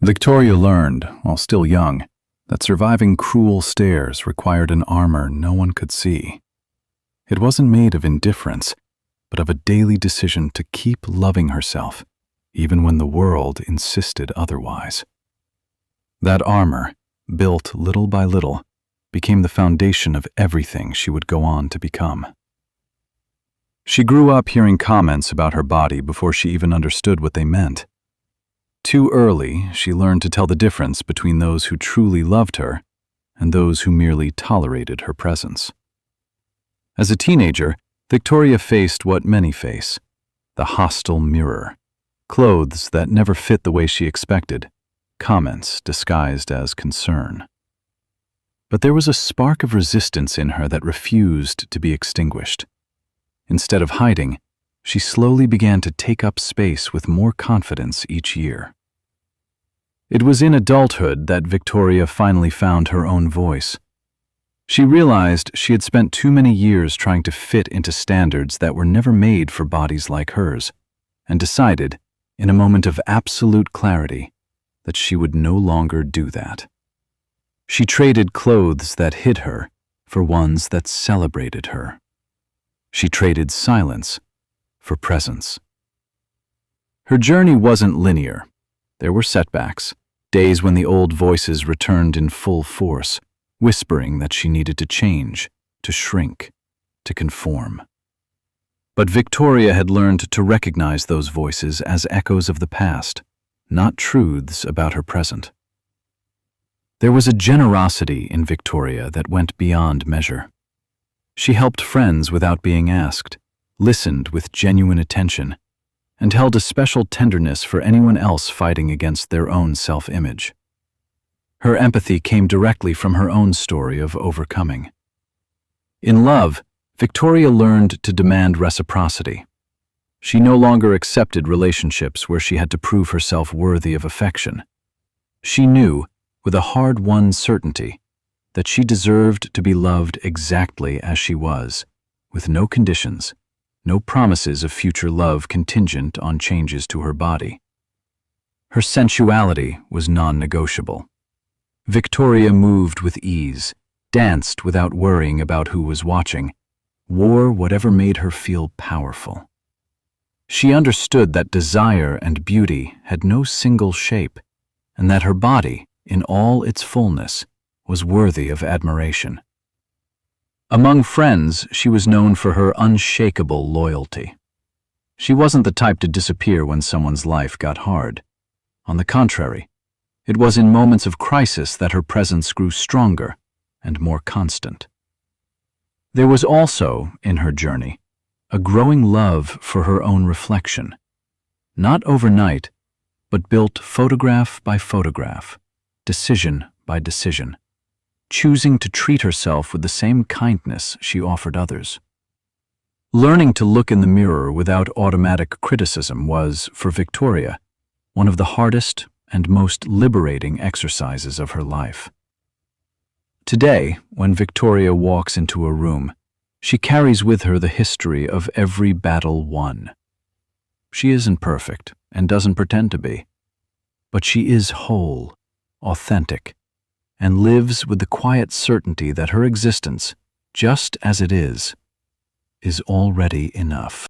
Victoria learned, while still young, that surviving cruel stares required an armor no one could see. It wasn't made of indifference, but of a daily decision to keep loving herself, even when the world insisted otherwise. That armor, built little by little, became the foundation of everything she would go on to become. She grew up hearing comments about her body before she even understood what they meant. Too early, she learned to tell the difference between those who truly loved her and those who merely tolerated her presence. As a teenager, Victoria faced what many face: the hostile mirror, clothes that never fit the way she expected, comments disguised as concern. But there was a spark of resistance in her that refused to be extinguished. Instead of hiding, she slowly began to take up space with more confidence each year. It was in adulthood that Victoria finally found her own voice. She realized she had spent too many years trying to fit into standards that were never made for bodies like hers, and decided, in a moment of absolute clarity, that she would no longer do that. She traded clothes that hid her for ones that celebrated her. She traded silence for presence. Her journey wasn't linear. There were setbacks, days when the old voices returned in full force, whispering that she needed to change, to shrink, to conform. But Victoria had learned to recognize those voices as echoes of the past, not truths about her present. There was a generosity in Victoria that went beyond measure. She helped friends without being asked, listened with genuine attention, and held a special tenderness for anyone else fighting against their own self-image. Her empathy came directly from her own story of overcoming. In love, Victoria learned to demand reciprocity. She no longer accepted relationships where she had to prove herself worthy of affection. She knew, with a hard-won certainty, that she deserved to be loved exactly as she was, with no conditions, no promises of future love contingent on changes to her body. Her sensuality was non-negotiable. Victoria moved with ease, danced without worrying about who was watching, wore whatever made her feel powerful. She understood that desire and beauty had no single shape, and that her body, in all its fullness, was worthy of admiration. Among friends, she was known for her unshakable loyalty. She wasn't the type to disappear when someone's life got hard. On the contrary, it was in moments of crisis that her presence grew stronger and more constant. There was also, in her journey, a growing love for her own reflection, not overnight, but built photograph by photograph, decision by decision, choosing to treat herself with the same kindness she offered others. Learning to look in the mirror without automatic criticism was, for Victoria, one of the hardest and most liberating exercises of her life. Today, when Victoria walks into a room, she carries with her the history of every battle won. She isn't perfect and doesn't pretend to be, but she is whole, authentic, and lives with the quiet certainty that her existence, just as it is already enough.